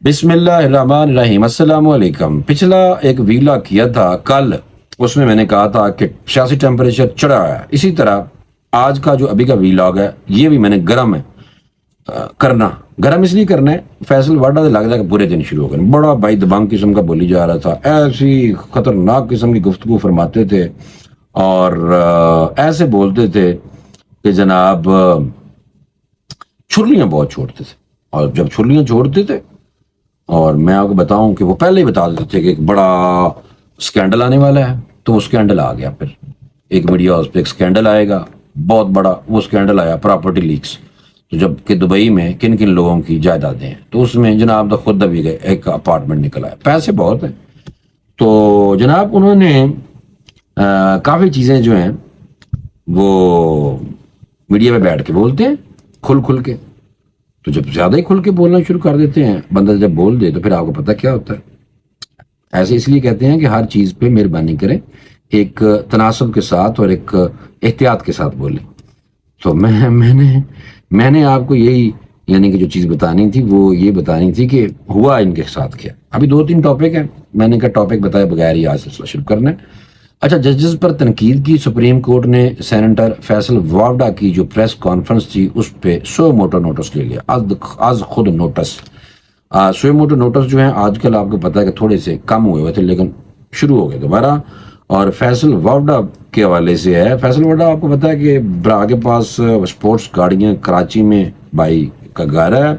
بسم اللہ الرحمن الرحیم۔ السلام علیکم۔ پچھلا ایک ویلا کیا تھا کل، اس میں نے کہا تھا کہ سیاسی ٹیمپریچر چڑھا ہے۔ اسی طرح آج کا جو ابھی کا ویلاگ ہے یہ بھی میں نے گرم ہے کرنا، گرم اس لیے کرنا ہے، فیصل واڈا سے لگ جائے کہ برے دن شروع ہو گئے۔ بڑا بھائی دبنگ قسم کا بولی جا رہا تھا، ایسی خطرناک قسم کی گفتگو فرماتے تھے اور ایسے بولتے تھے کہ جناب چھرلیاں بہت چھوڑتے تھے، اور جب چھرلیاں چھوڑتے تھے اور میں آپ کو بتاؤں کہ وہ پہلے ہی بتا دیتے تھے کہ ایک بڑا سکینڈل آنے والا ہے، تو وہ سکینڈل آ گیا۔ پھر ایک میڈیا ہاؤس پہ ایک سکینڈل آئے گا بہت بڑا، وہ سکینڈل آیا پراپرٹی لیکس، تو جب کہ دبئی میں کن کن لوگوں کی جائیدادیں ہیں، تو اس میں جناب خود ابھی گئے ایک اپارٹمنٹ نکل آیا، پیسے بہت ہیں۔ تو جناب انہوں نے کافی چیزیں جو ہیں وہ میڈیا پہ بیٹھ کے بولتے ہیں کھل کھل کے، تو جب زیادہ ہی کھل کے بولنا شروع کر دیتے ہیں بندہ، جب بول دے تو پھر آپ کو پتہ کیا ہوتا ہے۔ ایسے اس لیے کہتے ہیں کہ ہر چیز پہ مہربانی کریں، ایک تناسب کے ساتھ اور ایک احتیاط کے ساتھ بولیں۔ تو میں نے آپ کو یہی یعنی کہ جو چیز بتانی تھی وہ یہ بتانی تھی کہ ہوا ان کے ساتھ کیا۔ ابھی 2-3 ٹاپک ہیں، میں نے کہا ٹاپک بتائے بغیر ہی آج سلسلہ شروع کرنا ہے۔ اچھا، ججز پر تنقید کی، سپریم کورٹ نے سینیٹر فیصل واوڈا کی جو پریس کانفرنس تھی اس پہ سو موٹو نوٹس لے لیا، آج خود نوٹس 100 موٹو نوٹس جو ہیں آج کل آپ کو پتہ ہے کہ تھوڑے سے کم ہوئے تھے لیکن شروع ہو گئے دوبارہ، اور فیصل واوڈا کے حوالے سے ہے۔ فیصل واوڈا آپ کو پتہ ہے کہ برا کے پاس سپورٹس گاڑیاں کراچی میں بھائی کا گھر ہے،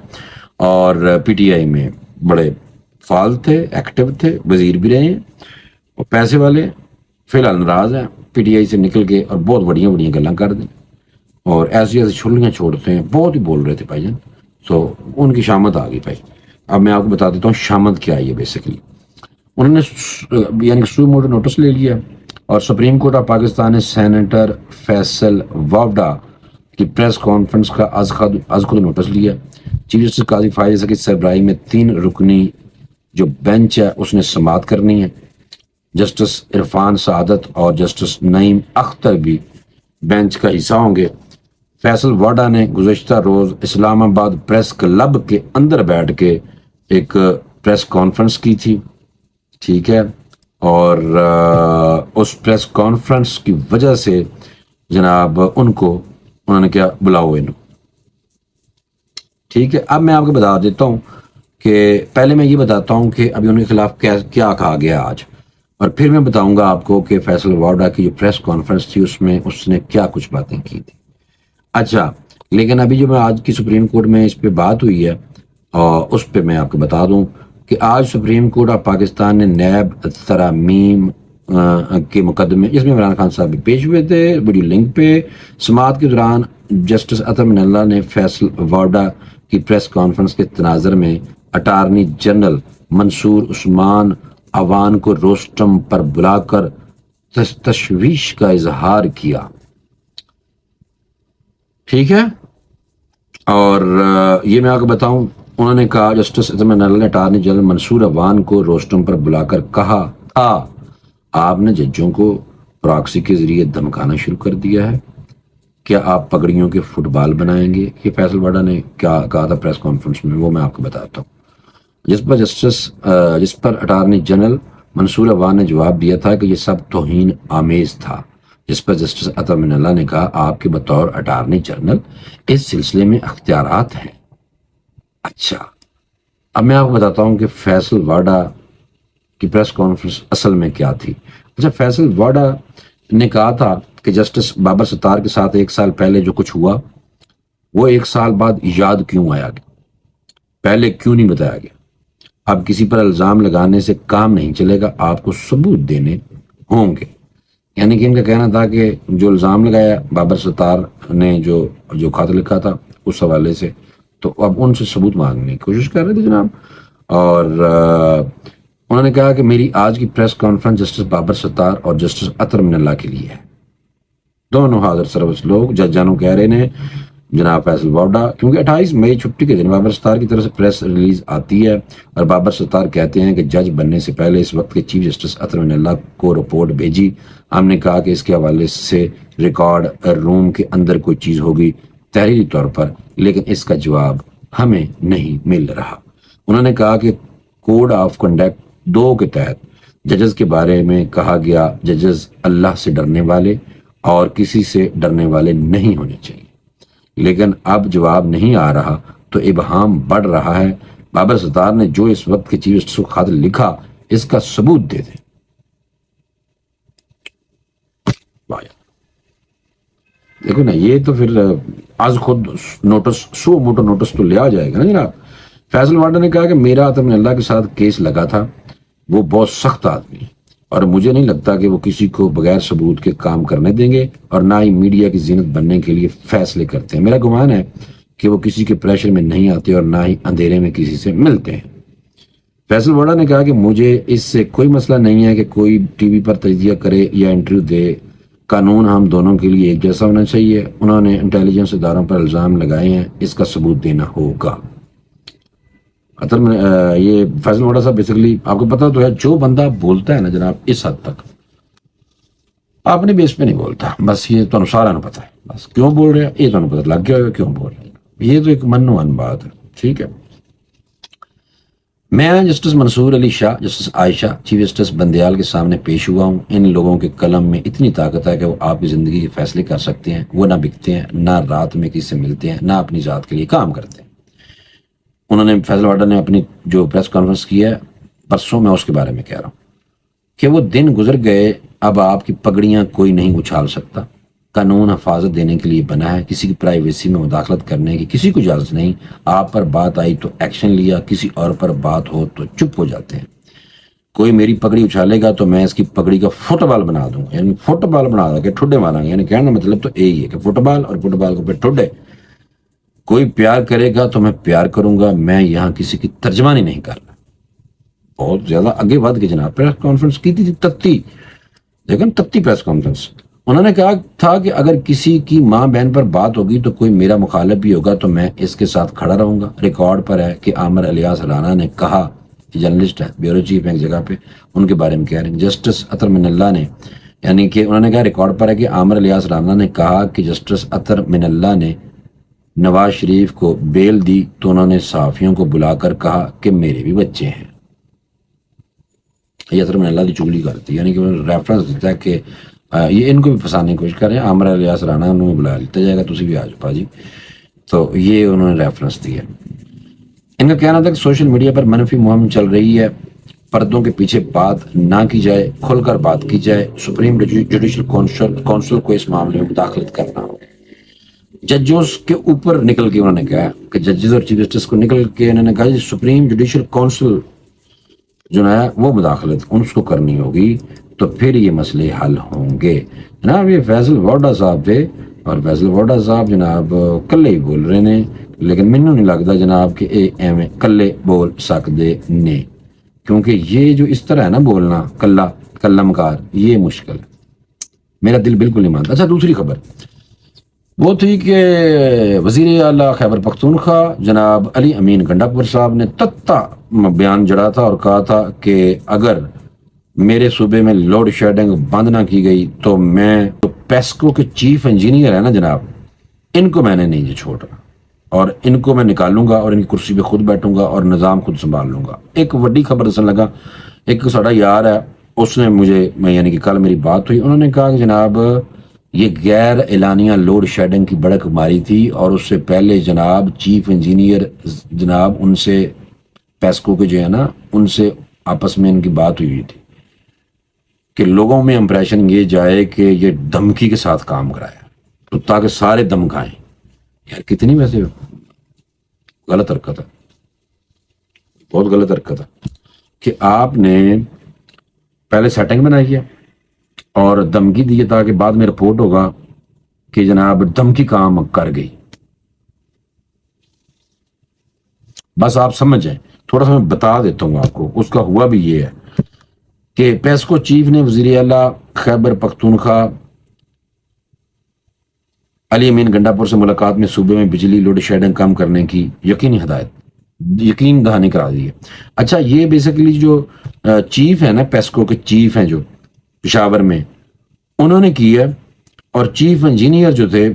اور پی ٹی آئی میں بڑے فعال تھے، ایکٹیو تھے، وزیر بھی رہے ہیں، اور پیسے والے فی الحال ناراض ہیں پی ٹی آئی سے نکل کے، اور بہت بڑیاں گلیں کر دیں اور ایسی چھرلیاں چھوڑتے ہیں، بہت ہی بول رہے تھے بھائی جان۔ تو ان کی شامت آ گئی بھائی۔ اب میں آپ کو بتا دیتا ہوں شامت کیا ہے۔ یہ بیسیکلی انہوں نے یعنی 100 موٹو نوٹس لے لیا، اور سپریم کورٹ آف پاکستان نے سینیٹر فیصل واوڈا کی پریس کانفرنس کا از خود نوٹس لیا۔ چیف جسٹس قاضی فائز کی سربراہی میں 3 رکنی جو بینچ ہے اس نے سماعت کرنی ہے۔ جسٹس عرفان سعادت اور جسٹس نعیم اختر بھی بینچ کا حصہ ہوں گے۔ فیصل واڈا نے گزشتہ روز اسلام آباد پریس کلب کے اندر بیٹھ کے ایک پریس کانفرنس کی تھی، ٹھیک ہے، اور اس پریس کانفرنس کی وجہ سے جناب انہوں نے کیا بلاؤ انہوں، ٹھیک ہے۔ اب میں آپ کو بتا دیتا ہوں کہ پہلے میں یہ بتاتا ہوں کہ ابھی ان کے خلاف کیا کہا گیا آج، اور پھر میں بتاؤں گا آپ کو کہ فیصل واوڈا کی جو پریس کانفرنس تھی اس میں اس نے کیا کچھ باتیں کی تھی۔ اچھا، لیکن ابھی جو میں آج کی سپریم کورٹ میں اس پہ بات ہوئی ہے اور اس پہ میں آپ کو بتا دوں کہ آج سپریم کورٹ آف پاکستان نے نیب ترامیم کے مقدمے، جس میں عمران خان صاحب بھی پیش ہوئے تھے ویڈیو لنک پہ، سماعت کے دوران جسٹس عطا من اللہ نے فیصل واوڈا کی پریس کانفرنس کے تناظر میں اٹارنی جنرل منصور عثمان عوان کو روسٹم پر بلا کر تشویش کا اظہار کیا، ٹھیک ہے۔ اور یہ میں آپ کو بتاؤں، انہوں نے کہا جسٹس عطا من اللہ نے اٹارنی جنرل منصور عوان کو روسٹم پر بلا کر کہا تھا آپ نے ججوں کو پراکسی کے ذریعے دھمکانا شروع کر دیا ہے، کیا آپ پگڑیوں کے فٹ بال بنائیں گے؟ یہ فیصل واڈا نے کیا کہا تھا پریس کانفرنس میں، وہ میں آپ کو بتاتا ہوں، جس پر اٹارنی جنرل منصور عوان نے جواب دیا تھا کہ یہ سب توہین آمیز تھا، جس پر جسٹس عطا من اللہ نے کہا آپ کے بطور اٹارنی جنرل اس سلسلے میں اختیارات ہیں۔ اچھا، اب میں آپ کو بتاتا ہوں کہ فیصل واڈا کی پریس کانفرنس اصل میں کیا تھی۔ اچھا، فیصل واڈا نے کہا تھا کہ جسٹس بابر ستار کے ساتھ 1 سال پہلے جو کچھ ہوا وہ 1 سال بعد یاد کیوں آیا گیا، پہلے کیوں نہیں بتایا گیا۔ اب کسی پر الزام لگانے سے کام نہیں چلے گا، آپ کو ثبوت دینے ہوں گے۔ یعنی کہ ان کا کہنا تھا کہ جو الزام لگایا بابر ستار نے جو خط لکھا تھا اس حوالے سے، تو اب ان سے ثبوت مانگنے کی کوشش کر رہے تھے جناب۔ اور انہوں نے کہا کہ میری آج کی پریس کانفرنس جسٹس بابر ستار اور جسٹس عطا من اللہ کے لیے ہے، دونوں حاضر سروس لوگ جج جانو کہہ رہے ہیں جناب فیصل واوڈا، کیونکہ 28 مئی چھٹی کے دن بابر ستار کی طرف سے پریس ریلیز آتی ہے اور بابر ستار کہتے ہیں کہ جج بننے سے پہلے اس وقت کے چیف جسٹس عطا من اللہ کو رپورٹ بھیجی، ہم نے کہا کہ اس کے حوالے سے ریکارڈ روم کے اندر کوئی چیز ہوگی تحریری طور پر، لیکن اس کا جواب ہمیں نہیں مل رہا۔ انہوں نے کہا کہ کوڈ آف کنڈکٹ 2 کے تحت ججز کے بارے میں کہا گیا ججز اللہ سے ڈرنے والے اور کسی سے ڈرنے والے نہیں ہونے چاہیے، لیکن اب جواب نہیں آ رہا تو ابہام بڑھ رہا ہے۔ بابر ستار نے جو اس وقت کے چیف جسٹس کو خط لکھا اس کا ثبوت دے دیں۔ دیکھو نا، یہ تو پھر آج خود نوٹس سو موٹو نوٹس تو لیا جائے گا نا جناب۔ فیصل واڈا نے کہا کہ میرا عطا من اللہ کے ساتھ کیس لگا تھا، وہ بہت سخت آدمی ہے اور مجھے نہیں لگتا کہ وہ کسی کو بغیر ثبوت کے کام کرنے دیں گے اور نہ ہی میڈیا کی زینت بننے کے لیے فیصلے کرتے ہیں۔ میرا گمان ہے کہ وہ کسی کے پریشر میں نہیں آتے اور نہ ہی اندھیرے میں کسی سے ملتے ہیں۔ فیصل واڈا نے کہا کہ مجھے اس سے کوئی مسئلہ نہیں ہے کہ کوئی ٹی وی پر تجزیہ کرے یا انٹرویو دے، قانون ہم دونوں کے لیے ایک جیسا ہونا چاہیے۔ انہوں نے انٹیلیجنس اداروں پر الزام لگائے ہیں، اس کا ثبوت دینا ہوگا۔ اصل میں یہ فیصل واڈا صاحب بیسیکلی آپ کو پتا تو ہے، جو بندہ بولتا ہے نا جناب اس حد تک اپنے بیس پہ نہیں بولتا، بس یہ تو سارا نہ پتا ہے بس کیوں بول رہے ہیں، یہ تو پتا لگ گیا ہوگا کیوں بول رہے ہیں، یہ تو ایک من من بات ہے۔ ٹھیک ہے، میں جسٹس منصور علی شاہ، جسٹس عائشہ، چیف جسٹس بندیال کے سامنے پیش ہوا ہوں۔ ان لوگوں کے قلم میں اتنی طاقت ہے کہ وہ آپ کی زندگی کے فیصلے کر سکتے ہیں۔ وہ نہ بکتے ہیں، نہ رات میں کسی سے ملتے ہیں، نہ اپنی ذات کے لیے کام کرتے ہیں۔ انہوں نے فیصل واڈا نے اپنی جو پریس کانفرنس کی ہے پرسوں، میں اس کے بارے میں کہہ رہا ہوں کہ وہ دن گزر گئے، اب آپ کی پگڑیاں کوئی نہیں اچھال سکتا۔ قانون حفاظت دینے کے لیے بنا ہے، کسی کی پرائیویسی میں مداخلت کرنے کی کسی کو اجازت نہیں۔ آپ پر بات آئی تو ایکشن لیا، کسی اور پر بات ہو تو چپ ہو جاتے ہیں۔ کوئی میری پگڑی اچھالے گا تو میں اس کی پگڑی کا فٹ بال بنا دوں گا، یعنی فٹ بال بنا دوں کہ ٹھڈے ماریں گے، یعنی کہنے کا مطلب تو یہی ہے کہ فٹ بال اور فٹ بال کو پھر ٹھڈے۔ کوئی پیار کرے گا تو میں پیار کروں گا، میں یہاں کسی کی ترجمانی نہیں کر رہا۔ بہت زیادہ آگے بڑھ کے جناب پریس کانفرنس کی تھی، تتی لیکن تتی پریس کانفرنس۔ انہوں نے کہا تھا کہ اگر کسی کی ماں بہن پر بات ہوگی تو کوئی میرا مخالف بھی ہوگا تو میں اس کے ساتھ کھڑا رہوں گا۔ ریکارڈ پر ہے کہ عامر الیاس رانا نے کہا، جرنلسٹ ہے، بیورو چیف ایک جگہ پہ، ان کے بارے میں کہہ رہے ہیں جسٹس اطہر من اللہ نے، یعنی کہ انہوں نے کہا ریکارڈ پر ہے کہ عامر الیاس رانا نے کہا کہ جسٹس اطہر من اللہ نے نواز شریف کو بیل دی تو انہوں نے صحافیوں کو بلا کر کہا کہ میرے بھی بچے ہیں۔ یہ اطہر من اللہ کی چگلی کرتی، یعنی کہ ریفرنس دیتا ہے کہ یہ ان کو بھی پھنسانے کی کوشش کر رہے ہیں۔ عامر الیاس رانا انہوں نے بلا لیتا جائے گا، تسی بھی آ جاؤ پا جی، تو یہ انہوں نے ریفرنس دی ہے۔ ان کا کہنا تھا کہ سوشل میڈیا پر منفی مہم چل رہی ہے، پردوں کے پیچھے بات نہ کی جائے، کھل کر بات کی جائے۔ سپریم جوڈیشل کونسل کو اس معاملے میں مداخلت کرنا ہو۔ ججوں کے اوپر نکل کے انہوں نے کہا کہ ججز اور چیف جسٹس کو نکل کے انہوں نے کہا سپریم جوڈیشل کونسل جو ہے وہ مداخلت ان کو کرنی ہوگی تو پھر یہ مسئلے حل ہوں گے۔ جناب یہ فیصل واڈا صاحب تھے اور فیصل واڈا صاحب جناب کلے ہی بول رہے ہیں، لیکن مینوں نہیں لگتا جناب کہ اے ایویں کلے بول سکتے نے، کیونکہ یہ جو اس طرح ہے نا بولنا کلا کلم کار، یہ مشکل ہے، میرا دل بالکل نہیں مانتا۔ اچھا دوسری خبر وہ تھی کہ وزیر اعلیٰ خیبر پختونخوا جناب علی امین گنڈاپور صاحب نے تتا بیان جڑا تھا اور کہا تھا کہ اگر میرے صوبے میں لوڈ شیڈنگ بند نہ کی گئی تو میں جو پیسکو کے چیف انجینئر ہے نا جناب، ان کو میں نے نہیں چھوڑ رہا اور ان کو میں نکالوں گا اور ان کی کرسی پہ خود بیٹھوں گا اور نظام خود سنبھال لوں گا۔ ایک وڈی خبر دسن لگا، ایک ساڑا یار ہے اس نے مجھے یعنی کہ کل میری بات ہوئی، انہوں نے کہا کہ جناب یہ غیر اعلانیہ لوڈ شیڈنگ کی بڑک ماری تھی اور اس سے پہلے جناب چیف انجینئر جناب ان سے پیسکو کے جو ہے نا ان سے آپس میں ان کی بات ہوئی تھی کہ لوگوں میں امپریشن یہ جائے کہ یہ دھمکی کے ساتھ کام کرایا تو تاکہ سارے دم کھائیں۔ یار کتنی ویسے غلط حرکت ہے، بہت غلط حرکت ہے کہ آپ نے پہلے سیٹنگ بنائی ہے اور دھمکی دی ہے تاکہ بعد میں رپورٹ ہوگا کہ جناب دھمکی کام کر گئی۔ بس آپ سمجھ جائیں، تھوڑا سا میں بتا دیتا ہوں آپ کو، اس کا ہوا بھی یہ ہے کہ پیسکو چیف نے وزیر اعلیٰ خیبر پختونخوا علی امین گنڈاپور سے ملاقات میں صوبے میں بجلی لوڈ شیڈنگ کم کرنے کی یقین دہانی کرا دی ہے۔ اچھا یہ بیسیکلی جو چیف ہے نا پیسکو کے چیف ہیں جو پشاور میں، انہوں نے کی ہے، اور چیف انجینئر جو تھے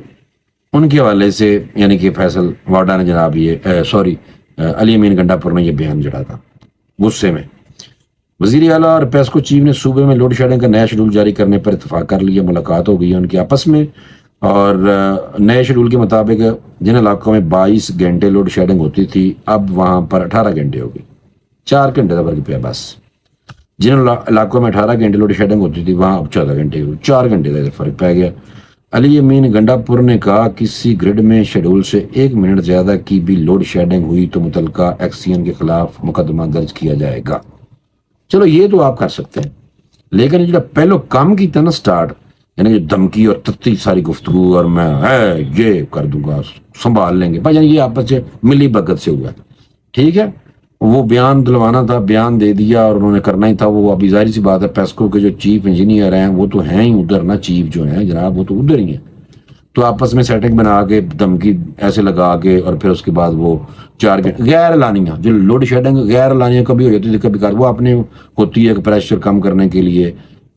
ان کے حوالے سے یعنی کہ فیصل واڈا نے جناب یہ علی امین گنڈا پور نے یہ بیان جڑا تھا غصے میں. وزیر اعلیٰ اور پیسکو چیف نے صوبے میں لوڈ شیڈنگ کا نیا شیڈول جاری کرنے پر اتفاق کر لیا. ملاقات ہو گئی ہے ان کی آپس میں، اور نئے شیڈول کے مطابق جن علاقوں میں 22 گھنٹے لوڈ شیڈنگ ہوتی تھی اب وہاں پر 18 گھنٹے ہوگی. 4 گھنٹے کا فرق پہ بس. جن علاقوں میں 18 گھنٹے لوڈ شیڈنگ ہوتی تھی وہاں اب 14 گھنٹے ہوئی. 4 گھنٹے کا فرق پہ گیا. علی امین گنڈا پور نے کہا کسی گرڈ میں شیڈول سے 1 منٹ زیادہ کی بھی لوڈ شیڈنگ ہوئی تو متعلقہ ایکسین کے خلاف مقدمہ درج کیا جائے گا. چلو یہ تو آپ کر سکتے ہیں، لیکن جو پہلو کام کی تھا نا سٹارٹ، یعنی جو دھمکی اور تتی ساری گفتگو اور میں یہ کر دوں گا سنبھال لیں گے بھائی، یعنی یہ آپس سے ملی بھگت سے ہوا. ٹھیک ہے، وہ بیان دلوانا تھا، بیان دے دیا اور انہوں نے کرنا ہی تھا. وہ ابھی ظاہر سی بات ہے پیسکو کے جو چیف انجینئر ہیں وہ تو ہیں ہی ادھر نا، چیف جو ہیں جناب وہ تو ادھر ہی ہیں. تو آپس میں سیٹنگ بنا کے دھمکی ایسے لگا کے اور پھر اس کے بعد وہ 4 گھنٹے غیر اعلانیہ جو لوڈ شیڈنگ غیر اعلانیہ کبھی ہو جاتی تھی کبھی کار وہ اپنے ہوتی ہے کہ پریشر کم کرنے کے لیے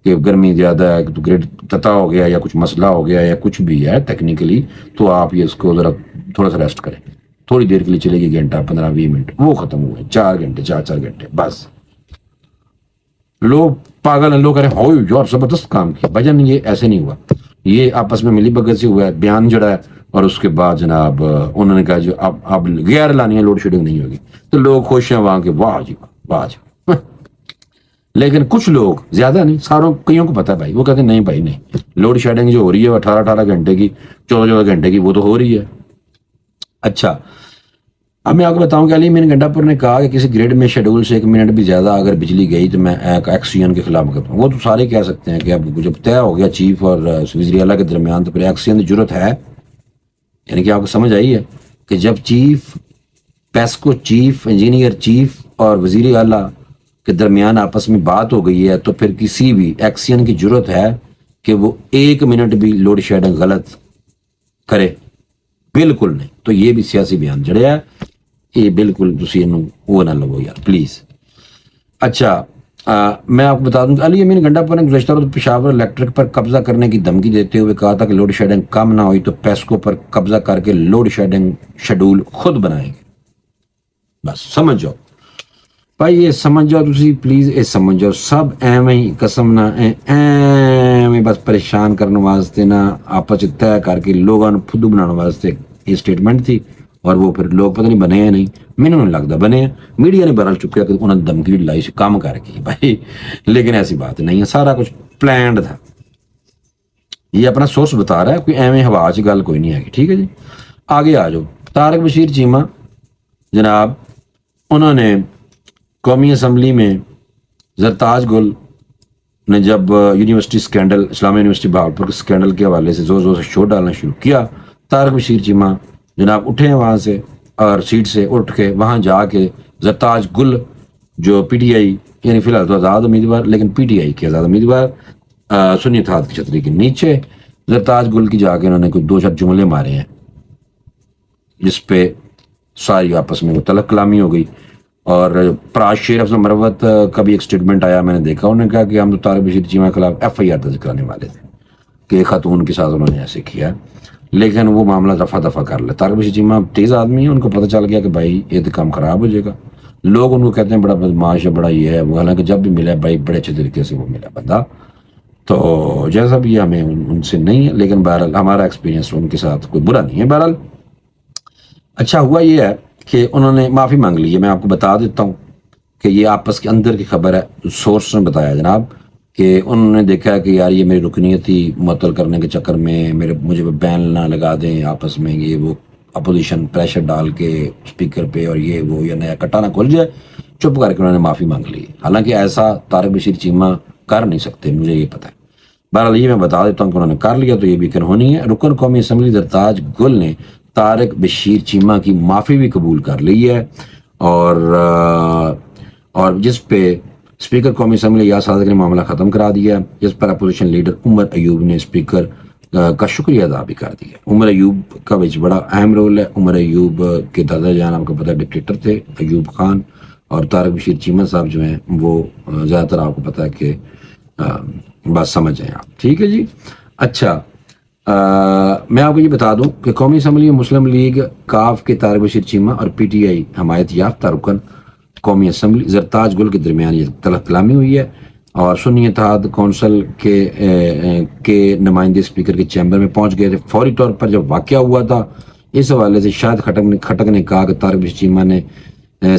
کہ گرمی زیادہ ہے تو گریڈ تتا ہو گیا یا کچھ مسئلہ ہو گیا یا کچھ بھی ہے ٹیکنیکلی، تو آپ یہ اس کو ذرا تھوڑا سا ریسٹ کریں. تھوڑی دیر کے لیے چلے گی، گھنٹہ 15-20 منٹ، وہ ختم ہوئے. 4 گھنٹے 4 گھنٹے بس. لوگ پاگل ہیں، لوگ کہہ رہے ہیں ہوئی یار زبردست کام کیا. بھجن یہ ایسے نہیں ہوا، یہ آپس میں ملی بھگت سے ہوا ہے. بیان جڑا ہے اور اس کے بعد جناب انہوں نے کہا جو اب غیر اعلانیہ لوڈ شیڈنگ نہیں ہوگی. تو لوگ خوش ہیں وہاں کے، واہ جی واہ جی. لیکن کچھ لوگ، زیادہ نہیں، ساروں کئیوں کو پتا ہے بھائی، وہ کہتے ہیں نہیں بھائی نہیں، لوڈ شیڈنگ جو ہو رہی ہے 18 گھنٹے کی 14 گھنٹے کی وہ تو ہو رہی ہے. اچھا اب میں آپ کو بتاؤں کہ علی امین گنڈا پور نے کہا کہ کسی گریڈ میں شیڈول سے 1 منٹ بھی زیادہ اگر بجلی گئی تو میں ایکسین کے خلاف کرتا ہوں. وہ تو سارے کہہ سکتے ہیں کہ اب جب طے ہو گیا چیف اور وزیر اعلیٰ کے درمیان تو پھر ایکسین کی ضرورت ہے. یعنی کہ آپ کو سمجھ آئی ہے کہ جب chief PESCO chief engineer chief اور وزیر اعلیٰ کے درمیان آپس میں بات ہو گئی ہے تو پھر کسی بھی ایکسین کی ضرورت ہے کہ وہ 1 منٹ بھی لوڈ شیڈنگ غلط کرے؟ بالکل نہیں. تو یہ بھی سیاسی بیان جڑیا ہے، یہ بالکل تسی انہوں وہ نہ لگو یار پلیز. اچھا میں آپ کو بتا دوں کہ علی امین گنڈا پور نے گزشتہ روز پشاور الیکٹرک پر قبضہ کرنے کی دھمکی دیتے ہوئے کہا تھا کہ لوڈ شیڈنگ کم نہ ہوئی تو پیسکو پر قبضہ کر کے لوڈ شیڈنگ شیڈول خود بنائیں گے. بس سمجھ جاؤ بھائی، یہ سمجھ جاؤ تسی پلیز، یہ سمجھ جاؤ. سب ایویں ہی قسم نہ ایویں بس پریشان کرنے واسطے نہ آپس طے کر کے لوگوں نے فدو بنانے واسطے یہ سٹیٹمنٹ تھی. اور وہ پھر لوگ پتہ نہیں بنے ہیں نہیں، مینوں نہیں لگتا بنے ہیں. میڈیا نے برال چکیا کہ انہوں نے دھمکی لائی سے کام کر کے بھائی، لیکن ایسی بات نہیں ہے، سارا کچھ پلانڈ تھا. یہ اپنا سورس بتا رہا ہے، کوئی ایویں ہوا چ گل کوئی نہیں ہے. ٹھیک ہے جی، آگے آ جاؤ. طارق بشیر چیمہ جناب انہوں نے قومی اسمبلی میں زرتاج گل نے جب یونیورسٹی سکینڈل اسلامیہ یونیورسٹی بہاولپور کے سکینڈل کے حوالے سے زور زور سے شور ڈالنا شروع کیا. طارق بشیر چیمہ جناب اٹھے ہیں وہاں سے اور سیٹ سے اٹھ کے وہاں جا کے زرتاج گل جو پی ٹی آئی یعنی فی الحال تو آزاد امیدوار لیکن پی ٹی آئی کے آزاد امیدوار سنی اتحاد کی چھتری کے نیچے زرتاج گل کی جا کے انہوں نے کوئی 2 جملے مارے ہیں جس پہ ساری آپس میں وہ تلق کلامی ہو گئی. اور پراز شیر افضل مروت کا بھی ایک سٹیٹمنٹ آیا، میں نے دیکھا، انہوں نے کہا کہ ہم تو طارق بشیر چیمہ کے خلاف ایف آئی آر درج کرانے والے تھے کہ ایک خاتون کے ساتھ انہوں نے ایسے کیا، لیکن وہ معاملہ دفعہ دفعہ کر لے. طارق بشیر چیمہ تیز آدمی ہے، ان کو پتہ چل گیا کہ بھائی یہ تو کام خراب ہو جائے گا. لوگ ان کو کہتے ہیں بڑا بدماش ہے، بڑا یہ ہے وہ، حالانکہ جب بھی ملا ہے بھائی بڑے اچھے طریقے سے وہ ملا بندہ. تو جیسا بھی یہ ہمیں ان سے نہیں ہے، لیکن بہرحال ہمارا ایکسپیرینس ان کے ساتھ کوئی برا نہیں ہے. بہرحال اچھا ہوا یہ ہے کہ انہوں نے معافی مانگ لی ہے. میں آپ کو بتا دیتا ہوں کہ یہ آپس کے اندر کی خبر ہے. سورس نے بتایا جناب کہ انہوں نے دیکھا ہے کہ یار یہ میری رکنیت ہی معطل کرنے کے چکر میں مجھے بین نہ لگا دیں آپس میں، یہ وہ اپوزیشن پریشر ڈال کے اسپیکر پہ اور یہ وہ یا نیا کٹا نہ کھل جائے، چپ کر کے انہوں نے معافی مانگ لی. حالانکہ ایسا طارق بشیر چیمہ کر نہیں سکتے، مجھے یہ پتہ ہے. بہرحال یہ میں بتا دیتا ہوں کہ انہوں نے کر لیا تو یہ بھی ہونی ہے. رکن قومی اسمبلی زرتاج گل نے طارق بشیر چیمہ کی معافی بھی قبول کر لی ہے اور جس پہ اسپیکر قومی اسمبلی یا صادق نے معاملہ ختم کرا دیا ہے، جس پر اپوزیشن لیڈر عمر ایوب نے اسپیکر کا شکریہ ادا بھی کر دیا. عمر ایوب کا بچ بڑا اہم رول ہے. عمر ایوب کے دادا جان آپ کو پتہ ڈکٹیٹر تھے، ایوب خان، اور طارق بشیر چیمہ صاحب جو ہیں وہ زیادہ تر آپ کو پتہ ہے کہ بات سمجھ جائیں آپ. ٹھیک ہے جی. اچھا میں آپ کو یہ بتا دوں کہ قومی اسمبلی میں مسلم لیگ کاف کے طارق بشیر چیمہ اور پی ٹی آئی حمایت یافتہ رکن قومی اسمبلی زرتاج گل کے درمیان یہ طلب کلامی ہوئی ہے، اور سنی اتحاد کونسل کے نمائندے اسپیکر کے چیمبر میں پہنچ گئے تھے فوری طور پر جب واقعہ ہوا تھا۔ اس حوالے سے شاہد کھٹک نے کہا کہ طارق بشیر چیمہ نے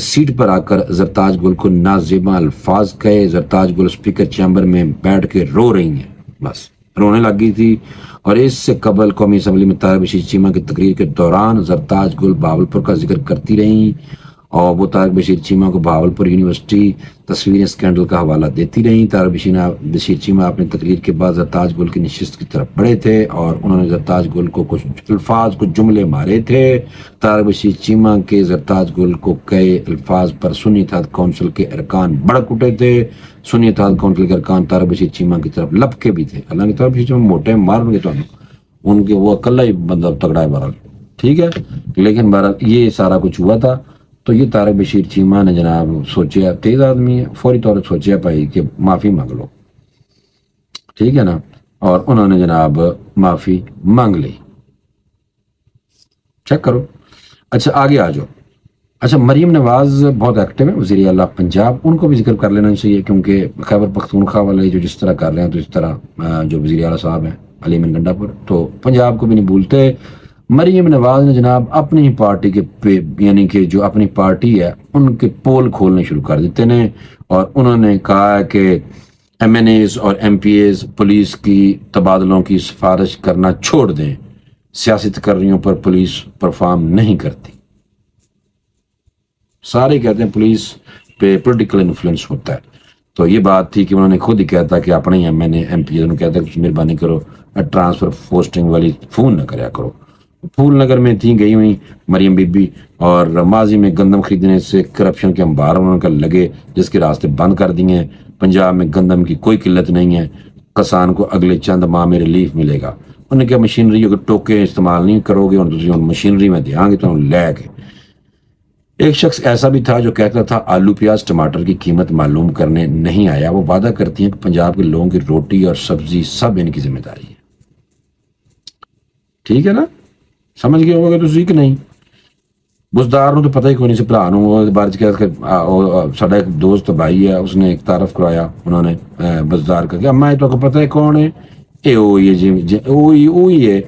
سیٹ پر آ کر زرتاج گل کو نازیبا الفاظ کہے۔ زرتاج گل اسپیکر چیمبر میں بیٹھ کے رو رہی ہیں، بس رونے لگ گئی تھی۔ اور اس سے قبل قومی اسمبلی میں طارق بشیر چیمہ کی تقریر کے دوران زرتاج گل بہاولپور کا ذکر کرتی رہیں، اور وہ طارق بشیر چیمہ کو بہاولپور یونیورسٹی تصویریں اسکینڈل کا حوالہ دیتی رہیں۔ طارق بشیر چیمہ اپنی تقریر کے بعد زرتاج گل کی نشست کی طرف بڑھے تھے اور انہوں نے زرتاج گل کو کچھ الفاظ کچھ جملے مارے تھے۔ طارق بشیر چیمہ کے زرتاج گل کو کئی الفاظ پر سنی اتحاد کونسل کے ارکان بڑک اٹھے تھے۔ سنی اتحاد کونسل کے ارکان طارق بشیر چیمہ کی طرف لپکے بھی تھے، حالانکہ طارق بشیر چیمہ موٹے مارن گے تو ان کے وہ اکلا ہی بندہ تگڑا ہے بہرحال، ٹھیک ہے، لیکن بہرحال یہ سارا کچھ ہوا تھا۔ تو یہ طارق بشیر چیمہ نے جناب سوچیا، تیز آدمی ہے، فوری طور پر سوچیا بھائی کہ معافی مانگ لو، ٹھیک ہے نا، اور انہوں نے جناب معافی مانگ لی۔ چیک کرو۔ اچھا آگے آ جاؤ۔ اچھا مریم نواز بہت ایکٹیو ہے، وزیر اعلیٰ پنجاب، ان کو بھی ذکر کر لینا چاہیے کیونکہ خیبر پختونخوا والے جو جس طرح کر رہے ہیں تو اس طرح جو وزیر اعلیٰ صاحب ہیں علی امین گنڈا پور، تو پنجاب کو بھی نہیں بھولتے۔ مریم نواز نے جناب اپنی ہی پارٹی کے یعنی کہ جو اپنی پارٹی ہے ان کے پول کھولنے شروع کر دیتے ہیں، اور انہوں نے کہا کہ ایم این ایز اور ایم پی ایز پولیس کی تبادلوں کی سفارش کرنا چھوڑ دیں، سیاست کریوں پر پولیس پرفارم نہیں کرتی۔ سارے کہتے ہیں پولیس پہ پولیٹیکل انفلوئنس ہوتا ہے، تو یہ بات تھی کہ انہوں نے خود ہی کہتا کہ اپنے ہی M N A M P As انہوں نے کہتا کہ مہربانی کرو ٹرانسفر پوسٹنگ والی فون نہ کریا کرو۔ پھول نگر میں تھیں گئی ہوئی مریم بی بی، اور ماضی میں گندم خریدنے سے کرپشن کے انبار انہوں نے لگے جس کے راستے بند کر دیے ہیں۔ پنجاب میں گندم کی کوئی قلت نہیں ہے، کسان کو اگلے چند ماہ میں ریلیف ملے گا۔ انہوں نے کہا مشینری اگر ٹوکے استعمال نہیں کرو گے اور مشینری میں دیں گے تو لے کے۔ ایک شخص ایسا بھی تھا جو کہتا تھا آلو پیاز ٹماٹر کی قیمت معلوم کرنے نہیں آیا، وہ وعدہ کرتی ہیں کہ پنجاب کے لوگوں کی روٹی اور سبزی سب ان کی ذمہ داری ہے، ٹھیک ہے نا، سمجھ گئے ہوگا تو کہ نہیں۔ بزدار نو تو پتہ ہی کوئی نہیں سی بھرا نو بارے ساڈا ایک دوست بھائی ہے، اس نے ایک تعارف کرایا انہوں نے بزدار کا کہ میں تو کو پتہ ہے کون ہے، اے وہی ہے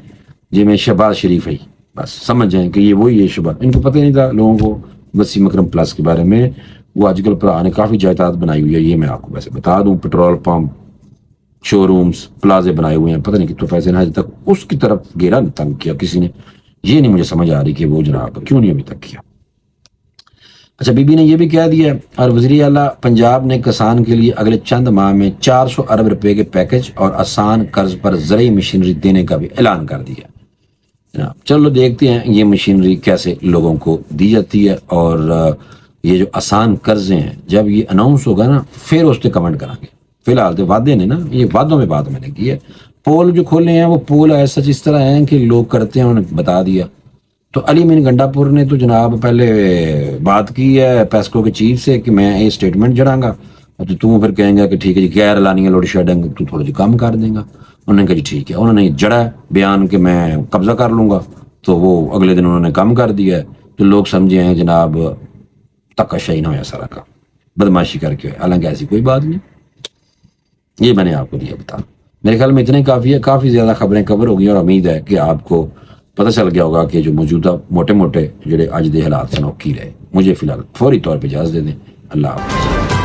جی میں شہباز شریف ہے، بس سمجھ جائیں کہ یہ وہی ہے شہباز۔ ان کو پتہ ہی نہیں تھا لوگوں کو وسیم اکرم پلس کے بارے میں۔ وہ آج کل پرا نے کافی جائیداد بنائی ہوئی ہے، یہ میں آپ کو ویسے بتا دوں، پیٹرول پمپ، شو رومز، پلازے بنائے ہوئے ہیں، پتہ نہیں کتنے پیسے نے، تک اس کی طرف گھیرا تنگ کیا کسی نے، یہ نہیں مجھے سمجھ آ رہی کہ وہ جناب کیوں نہیں ابھی تک کیا۔ اچھا بی بی نے یہ بھی کہہ دیا، اور وزیر اعلیٰ پنجاب نے کسان کے لیے اگلے چند ماہ میں 400 ارب روپے کے پیکج اور آسان قرض پر زرعی مشینری دینے کا بھی اعلان کر دیا۔ چلو دیکھتے ہیں یہ مشینری کیسے لوگوں کو دی جاتی ہے، اور یہ جو آسان قرضے ہیں جب یہ اناؤنس ہوگا نا پھر اس پہ کمنٹ کریں گے۔ فی الحال تو وعدے نے نا، یہ وعدوں میں بات میں نے کی ہے۔ پول جو کھولے ہیں وہ پول ایسا اس طرح ہیں کہ لوگ کرتے ہیں، انہوں نے بتا دیا۔ تو علی امین گنڈا پور نے تو جناب پہلے بات کی ہے پیسکو کے چیف سے کہ میں یہ اسٹیٹمنٹ جڑاں گا، تو تم پھر کہیں گا کہ ٹھیک ہے جی غیر اعلانیہ لوڈ شیڈنگ تو تھوڑا جی کم کر دیں گا۔ انہوں نے کہا جی ٹھیک ہے، انہوں نے جڑا بیان کہ میں قبضہ کر لوں گا، تو وہ اگلے دن انہوں نے کم کر دیا ہے۔ تو لوگ سمجھے ہیں جناب تکا شاہی نہ ہوا سارا کا بدماشی کر کے، حالانکہ ایسی کوئی بات نہیں۔ یہ میں نے آپ کو دیا بتا، میرے خیال میں اتنا ہی کافی ہے، کافی زیادہ خبریں کور ہو گئی، اور امید ہے کہ آپ کو پتہ چل گیا ہوگا کہ جو موجودہ موٹے موٹے جڑے اج دے حالات سن وہ کی رہے۔ مجھے فی الحال فوری طور پہ اجازت دے دیں، اللہ حافظ۔